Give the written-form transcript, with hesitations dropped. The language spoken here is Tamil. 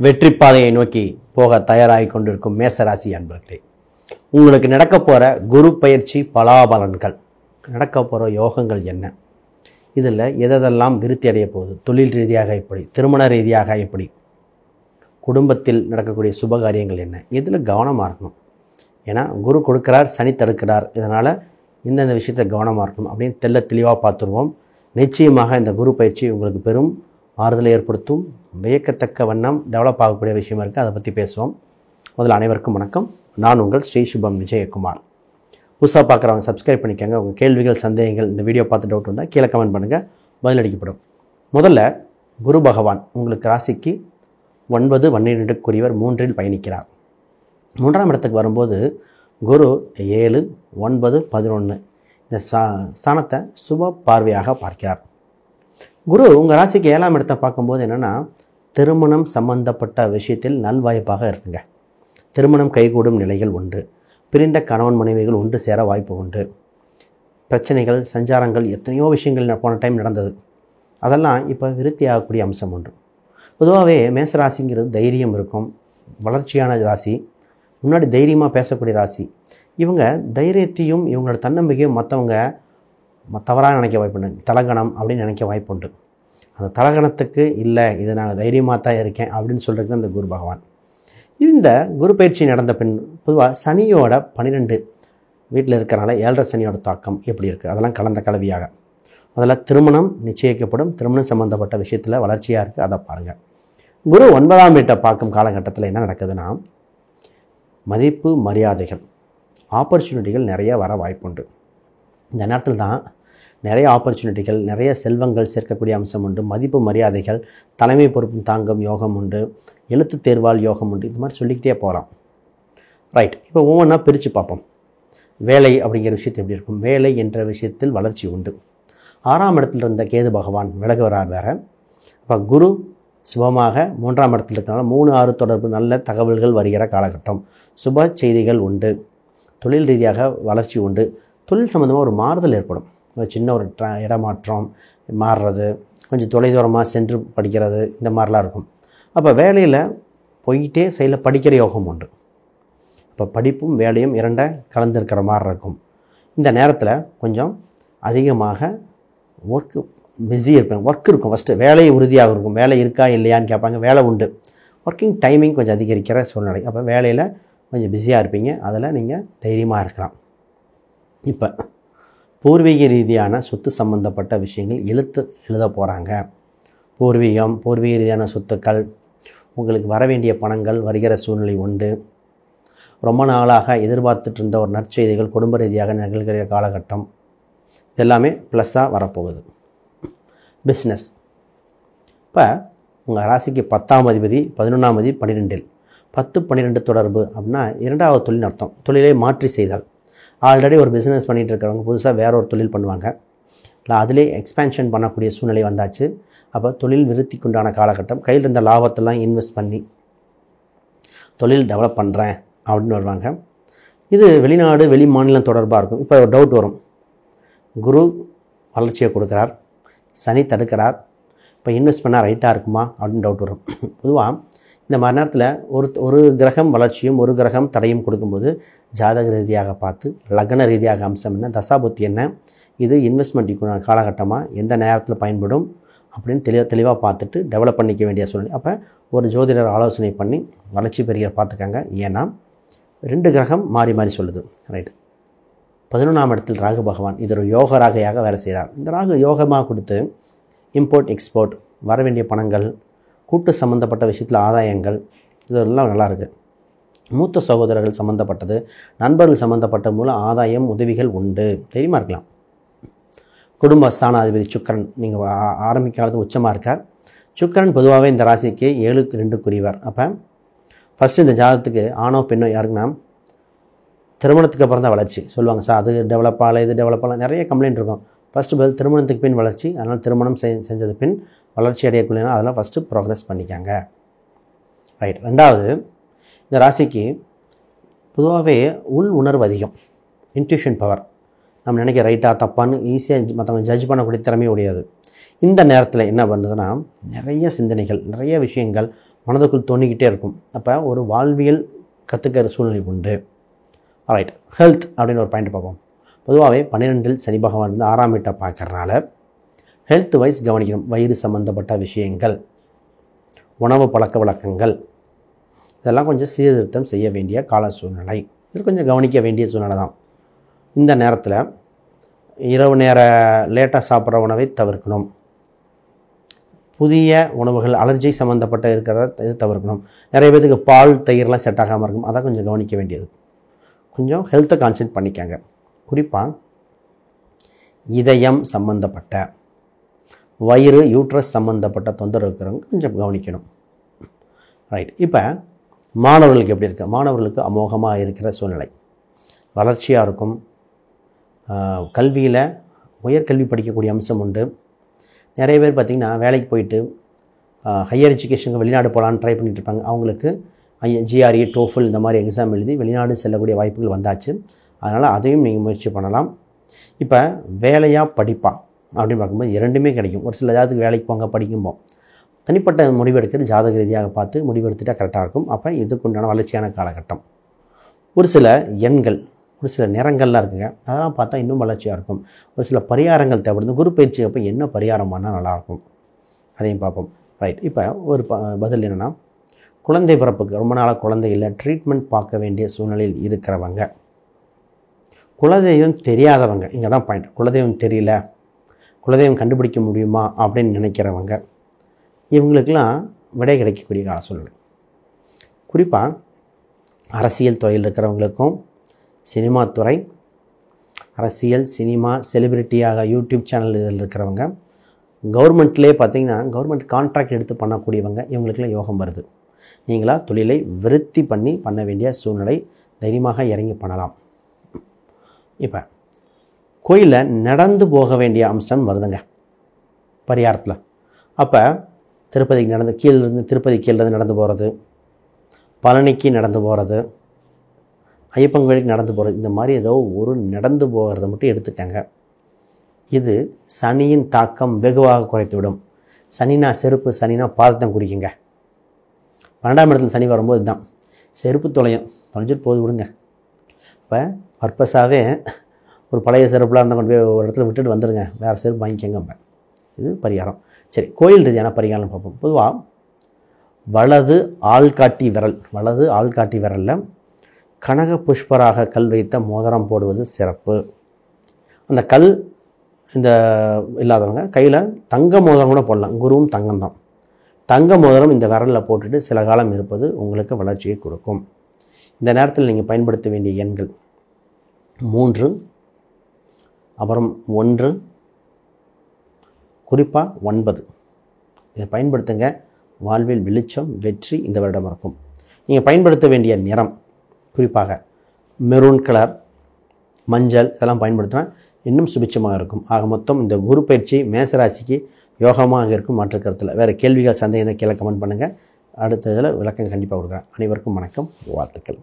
வெற்றி பாதையை நோக்கி போக தயாராகி கொண்டிருக்கும் மேசராசி அன்பர்களே, உங்களுக்கு நடக்க போகிற குரு பயிற்சி பலாபலன்கள், நடக்க போகிற யோகங்கள் என்ன, இதில் எதெல்லாம் விருத்தி அடைய போகுது, தொழில் ரீதியாக எப்படி, திருமண ரீதியாக எப்படி, குடும்பத்தில் நடக்கக்கூடிய சுபகாரியங்கள் என்ன, இதில் கவனமாக இருக்கணும். ஏன்னா குரு கொடுக்குறார், சனி தடுக்கிறார். இதனால் இந்தந்த விஷயத்தில் கவனமாக இருக்கணும் அப்படின்னு தெளிவாக பார்த்துருவோம். நிச்சயமாக இந்த குரு பயிற்சி உங்களுக்கு பெரும் ஆறுதலை ஏற்படுத்தும், வியக்கத்தக்க வண்ணம் டெவலப் ஆகக்கூடிய விஷயமா இருக்குது. அதை பற்றி பேசுவோம். முதல்ல அனைவருக்கும் வணக்கம். நான் உங்கள் ஸ்ரீ சுபம் விஜயகுமார். புதுசாக பார்க்குறவங்க சப்ஸ்கிரைப் பண்ணிக்கோங்க. உங்கள் கேள்விகள், சந்தேகங்கள், இந்த வீடியோ பார்த்து டவுட் வந்தால் கீழே கமெண்ட் பண்ணுங்கள், பதிலளிக்கப்படும். முதல்ல குரு பகவான் உங்களுக்கு ராசிக்கு 9, 12 3இல் பயணிக்கிறார். 3ஆம் இடத்துக்கு வரும்போது குரு 7, 9, 11 இந்த ஸ்தானத்தை சுப பார்வையாக பார்க்கிறார். குரு உங்கள் ராசிக்கு 7ஆம் இடத்தை பார்க்கும்போது என்னென்னா, திருமணம் சம்பந்தப்பட்ட விஷயத்தில் நல்வாய்ப்பாக இருக்குங்க. திருமணம் கைகூடும் நிலைகள் உண்டு. பிரிந்த கணவன் மனைவிகள் ஒன்று சேர வாய்ப்பு உண்டு. பிரச்சனைகள், சஞ்சாரங்கள், எத்தனையோ விஷயங்கள் போன டைம் நடந்தது, அதெல்லாம் இப்போ விருத்தி ஆகக்கூடிய அம்சம் உண்டு. பொதுவாகவே மேசராசிங்கிறது தைரியம் இருக்கும், வளர்ச்சியான ராசி, முன்னாடி தைரியமாக பேசக்கூடிய ராசி. இவங்க தைரியத்தையும் இவங்களோட தன்னம்பிக்கையும் மற்றவங்க தவறாக நினைக்க வாய்ப்புண்டு, தலகணம் அப்படின்னு நினைக்க வாய்ப்புண்டு. அந்த தலகணத்துக்கு இல்லை, இது நான் தைரியமாக தான் இருக்கேன் அப்படின்னு சொல்கிறது தான் இந்த குரு பகவான். இந்த குரு பயிற்சி நடந்த பின் பொதுவாக சனியோட 12 வீட்டில் இருக்கிறனால 7.5 சனியோட தாக்கம் எப்படி இருக்குது, அதெல்லாம் கலந்த கலவியாக. அதில் திருமணம் நிச்சயிக்கப்படும், திருமணம் சம்மந்தப்பட்ட விஷயத்தில் வளர்ச்சியாக இருக்குது, அதை பாருங்கள். குரு 9ஆம் வீட்டை பார்க்கும் காலகட்டத்தில் என்ன நடக்குதுன்னா, மதிப்பு மரியாதைகள், ஆப்பர்ச்சுனிட்டிகள் நிறைய வர வாய்ப்புண்டு. இந்த நேரத்தில் தான் நிறைய ஆப்பர்ச்சுனிட்டிகள், நிறைய செல்வங்கள் சேர்க்கக்கூடிய அம்சம் உண்டு. மதிப்பு மரியாதைகள், தலைமை பொறுப்பும் தாங்கும் யோகம் உண்டு, எழுத்து தேர்வால் யோகம் உண்டு. இது மாதிரி சொல்லிக்கிட்டே போகலாம். ரைட், இப்போ ஒவ்வொன்றா பிரித்து பார்ப்போம். வேலை அப்படிங்கிற விஷயத்தை எப்படி இருக்கும். வேலை என்ற விஷயத்தில் வளர்ச்சி உண்டு. 6ஆம் இடத்துல இருந்த கேது பகவான் விலகுவரார் வேறு. அப்போ குரு சுபமாக 3ஆம் இடத்துல இருக்கிறனால 3, 6 தொடர்பு நல்ல தகவல்கள் வருகிற காலகட்டம். சுப செய்திகள் உண்டு. தொழில் ரீதியாக வளர்ச்சி உண்டு. தொழில் சம்மந்தமாக ஒரு மாறுதல் ஏற்படும். சின்ன ஒரு இடமாற்றம் மாறுறது, கொஞ்சம் தொலைதூரமாக சென்று படிக்கிறது, இந்த மாதிரிலாம் இருக்கும். அப்போ வேலையில் போயிட்டே சைடில் படிக்கிற யோகம் உண்டு. இப்போ படிப்பும் வேலையும் 2 கலந்துருக்கிற மாதிரி இருக்கும். இந்த நேரத்தில் கொஞ்சம் அதிகமாக பிஸி இருப்பேன். ஒர்க் இருக்கும். ஃபஸ்ட்டு வேலை உறுதியாக இருக்கும். வேலை இருக்கா இல்லையான்னு கேட்பாங்க. வேலை உண்டு. ஒர்க்கிங் டைமிங் கொஞ்சம் அதிகரிக்கிற சூழ்நிலை. அப்போ வேலையில் கொஞ்சம் பிஸியாக இருப்பீங்க. அதில் நீங்கள் தைரியமாக இருக்கலாம். இப்போ பூர்வீக ரீதியான சொத்து சம்பந்தப்பட்ட விஷயங்கள் எழுத போகிறாங்க. பூர்வீக ரீதியான சொத்துக்கள், உங்களுக்கு வர வேண்டிய பணங்கள் வருகிற சூழ்நிலை உண்டு. ரொம்ப நாளாக எதிர்பார்த்துட்டு இருந்த ஒரு நற்செய்திகள் குடும்ப ரீதியாக நிகழ்கிற காலகட்டம், இதெல்லாமே ப்ளஸ்ஸாக வரப்போகுது. பிஸ்னஸ், இப்போ உங்கள் ராசிக்கு 10ஆம் அதிபதி 11ஆம் அதிபதி 12இல் 10, 12 தொடர்பு அப்படின்னா 2வது தொழில் அர்த்தம். தொழிலை மாற்றி செய்தால், ஆல்ரெடி ஒரு பிஸ்னஸ் பண்ணிகிட்டு இருக்கிறவங்க புதுசாக வேற ஒரு தொழில் பண்ணுவாங்க, இல்லை அதிலே எக்ஸ்பேன்ஷன் பண்ணக்கூடிய சூழ்நிலை வந்தாச்சு. அப்போ தொழில் விருத்திக்கு உண்டான காலகட்டம். கையில் இருந்த லாபத்தெல்லாம் இன்வெஸ்ட் பண்ணி தொழில் டெவலப் பண்ணுறேன் அப்படின்னு வருவாங்க. இது வெளிநாடு, வெளி மாநிலம் தொடர்பாக இருக்கும். இப்போ ஒரு டவுட் வரும், குரு வளர்ச்சியை கொடுக்குறார், சனி தடுக்கிறார், இப்போ இன்வெஸ்ட் பண்ணால் ரைட்டாக இருக்குமா அப்படின்னு டவுட் வரும். பொதுவாக இந்த மாதிரி நேரத்தில் ஒரு கிரகம் வளர்ச்சியும் ஒரு கிரகம் தடையும் கொடுக்கும்போது ஜாதக ரீதியாக பார்த்து, லக்ன ரீதியாக அம்சம் என்ன, தசாபுத்தி என்ன, இது இன்வெஸ்ட்மெண்ட்டுக்கு காலகட்டமாக எந்த நேரத்தில் பயன்படும் அப்படின்னு தெளிவாக பார்த்துட்டு டெவலப் பண்ணிக்க வேண்டிய சூழ்நிலை. அப்போ ஒரு ஜோதிடர் ஆலோசனை பண்ணி வளர்ச்சி பெரிய பார்த்துக்கங்க. ஏன்னா 2 கிரகம் மாறி மாறி சொல்லுது. ரைட், 11ஆம் இடத்தில் ராகு பகவான், இது ஒரு யோக ராகையாக வேலை செய்கிறார். இந்த ராகு யோகமாக கொடுத்து இம்போர்ட் எக்ஸ்போர்ட், வர வேண்டிய பணங்கள், கூட்டு சம்மந்தப்பட்ட விஷயத்தில் ஆதாயங்கள், இதெல்லாம் நல்லாயிருக்கு. மூத்த சகோதரர்கள் சம்மந்தப்பட்டது, நண்பர்கள் சம்மந்தப்பட்ட மூலம் ஆதாயம், உதவிகள் உண்டு, தைரியமாக இருக்கலாம். குடும்ப ஸ்தானாதிபதி சுக்கிரன் நீங்கள் ஆரம்பிக்க காலத்து உச்சமாக இருக்கார். சுக்கிரன் பொதுவாகவே இந்த ராசிக்கு 7க்கு 2 அப்போ ஃபஸ்ட்டு இந்த ஜாதகத்துக்கு ஆணோ பெண்ணோ யாருக்குன்னா, திருமணத்துக்கு அப்புறம் தான் வளர்ச்சி சொல்லுவாங்க. சார் அது டெவலப் ஆகலை, இது டெவலப் ஆகலை, நிறைய கம்ப்ளைண்ட் இருக்கும். ஃபஸ்ட்டு திருமணத்துக்கு பின் வளர்ச்சி, அதனால் திருமணம் செஞ்சது பின் வளர்ச்சி அடையக்கூடியனா அதெல்லாம் ஃபஸ்ட்டு ப்ரோக்ரஸ் பண்ணிக்காங்க. ரைட், 2வது இந்த ராசிக்கு பொதுவாகவே உள் உணர்வு அதிகம், இன்ட்யூஷன் பவர். நம்ம நினைக்க ரைட்டாக தப்பான்னு ஈஸியாக மற்றவங்க ஜட்ஜ் பண்ணக்கூடிய திறமையே உடையது. இந்த நேரத்தில் என்ன பண்ணுறதுன்னா, நிறைய சிந்தனைகள், நிறைய விஷயங்கள் மனதுக்குள் தோணிக்கிட்டே இருக்கும். அப்போ ஒரு வாழ்வியல் கற்றுக்கிற சூழ்நிலை உண்டு. ரைட், ஹெல்த் அப்படின்னு ஒரு பாயிண்ட் பார்ப்போம். பொதுவாகவே 12 சனி பகவான் வந்து 6ஆம் வீட்டை பார்க்கறனால ஹெல்த் வைஸ் கவனிக்கணும். வயிறு சம்மந்தப்பட்ட விஷயங்கள், உணவு பழக்க வழக்கங்கள், இதெல்லாம் கொஞ்சம் சீர்திருத்தம் செய்ய வேண்டிய கால சூழ்நிலை. இது கொஞ்சம் கவனிக்க வேண்டிய சூழ்நிலை தான். இந்த நேரத்தில் இரவு நேர லேட்டாக சாப்பிட்ற உணவை தவிர்க்கணும். புதிய உணவுகள், அலர்ஜி சம்மந்தப்பட்ட இருக்கிற இது தவிர்க்கணும். நிறைய பேருக்கு பால் தயிர்லாம் செட் ஆகாமல் இருக்கும். அதை கொஞ்சம் கவனிக்க வேண்டியது. கொஞ்சம் ஹெல்த்தை கான்சன்ட்ரேட் பண்ணிக்காங்க. குறிப்பாக இதயம் சம்மந்தப்பட்ட, வயிறு யூட்ரஸ் சம்மந்தப்பட்ட தொந்தரவு இருக்கிறவங்க கொஞ்சம் கவனிக்கணும். ரைட், இப்போ மாணவர்களுக்கு எப்படி இருக்குது? மாணவர்களுக்கு அமோகமாக இருக்கிற சூழ்நிலை, வளர்ச்சியாக இருக்கும். கல்வியில் உயர்கல்வி படிக்கக்கூடிய அம்சம் உண்டு. நிறைய பேர் பார்த்திங்கன்னா வேலைக்கு போயிட்டு ஹையர் எஜுகேஷனுக்கு வெளிநாடு போகலான்னு ட்ரை பண்ணிகிட்டு இருப்பாங்க. அவங்களுக்கு GRE, TOEFL இந்த மாதிரி எக்ஸாம் எழுதி வெளிநாடு செல்லக்கூடிய வாய்ப்புகள் வந்தாச்சு. அதனால் அதையும் நீங்கள் முயற்சி பண்ணலாம். இப்போ வேலையாக படிப்பா அப்படின்னு பார்க்கும்போது இரண்டுமே கிடைக்கும். ஒரு சில ஜாதத்துக்கு வேலைக்கு போங்க படிக்கும்போது தனிப்பட்ட முடிவெடுக்கிறது ஜாதக ரீதியாக பார்த்து முடிவெடுத்துட்டால் கரெக்டாக இருக்கும். அப்போ இதுக்குண்டான வளர்ச்சியான காலகட்டம். ஒரு சில எண்கள், ஒரு சில நிறங்கள்லாம் இருக்குங்க, அதெல்லாம் பார்த்தா இன்னும் வளர்ச்சியாக இருக்கும். ஒரு சில பரிகாரங்கள் தேவைப்படுது. குரு பயிற்சி அப்போ என்ன பரிகாரம் பண்ணால் நல்லாயிருக்கும் அதையும் பார்ப்போம். ரைட், இப்போ ஒரு பதில் என்னென்னா, குழந்தை பிறப்புக்கு ரொம்ப நாளாக குழந்தை இல்லை, ட்ரீட்மெண்ட் பார்க்க வேண்டிய சூழ்நிலையில் இருக்கிறவங்க, குலதெய்வம் தெரியாதவங்க, இங்கே தான் பாயிண்ட். குலதெய்வம் தெரியல, குலதெய்வம் கண்டுபிடிக்க முடியுமா அப்படின்னு நினைக்கிறவங்க, இவங்களுக்கெல்லாம் விடை கிடைக்கக்கூடிய கால சூழ்நிலை. குறிப்பாக அரசியல் துறையில் இருக்கிறவங்களுக்கும், சினிமா துறை, அரசியல், சினிமா, செலிபிரிட்டியாக யூடியூப் சேனல் இதில் இருக்கிறவங்க, கவர்மெண்ட்லேயே பார்த்திங்கன்னா கவர்மெண்ட் கான்ட்ராக்ட் எடுத்து பண்ணக்கூடியவங்க, இவங்களுக்கெல்லாம் யோகம் வருது. நீங்களாக தொழிலை விருத்தி பண்ண வேண்டிய சூழ்நிலை, தைரியமாக இறங்கி பண்ணலாம். இப்போ கோயிலில் நடந்து போக வேண்டிய அம்சம் வருதுங்க பரிகாரத்தில். அப்போ திருப்பதிக்கு நடந்து கீழிருந்து, திருப்பதி கீழிருந்து நடந்து போகிறது, பழனிக்கு நடந்து போகிறது, ஐயப்பன் கோயிலுக்கு நடந்து போகிறது, இந்த மாதிரி ஏதோ ஒரு நடந்து போகிறத மட்டும் எடுத்துக்கங்க. இது சனியின் தாக்கம் வெகுவாக குறைத்துவிடும். சனினா செருப்பு, சனினா பாதத்தை குறிக்குங்க. 12ஆம் இடத்துல சனி வரும்போது தான் செருப்பு தொலைஞ்சிட்டு போது விடுங்க. இப்போ பர்பஸாகவே ஒரு பழைய செருப்புலாம் இருந்தால் கொண்டு போய் ஒரு இடத்துல விட்டுட்டு வந்துடுங்க, வேறு செருப்பு வாங்கிக்கங்க. இது பரிகாரம். சரி, கோயில் ரீதியான பரிகாரம் பார்ப்போம். பொதுவாக வலது ஆள்காட்டி விரலில் கனக புஷ்பராக கல் வைத்த மோதிரம் போடுவது சிறப்பு. அந்த கல் இந்த இல்லாதவங்க கையில் தங்க மோதிரம் கூட போடலாம். குருவும் தங்கம் தான். தங்க மோதிரம் இந்த விரலில் போட்டுட்டு சில காலம் இருப்பது உங்களுக்கு வளர்ச்சியை கொடுக்கும். இந்த நேரத்தில் நீங்கள் பயன்படுத்த வேண்டிய எண்கள் 3, அப்புறம் 1, குறிப்பாக 9. இதை பயன்படுத்துங்க. வாழ்வில் வெளிச்சம், வெற்றி இந்த வருடம் இருக்கும். நீங்கள் பயன்படுத்த வேண்டிய நிறம் குறிப்பாக மெரூன் கலர், மஞ்சள், இதெல்லாம் பயன்படுத்தினா இன்னும் சுபிட்சமாக இருக்கும். ஆக மொத்தம் இந்த குரு பயிற்சி மேசராசிக்கு யோகமாக இருக்கும், மாற்று கருத்தில். வேறு கேள்விகள், சந்தேகம் கீழே கமெண்ட் பண்ணுங்கள். அடுத்த இதில் விளக்கம் கண்டிப்பாக கொடுக்குறேன். அனைவருக்கும் வணக்கம், வாழ்த்துக்கள்.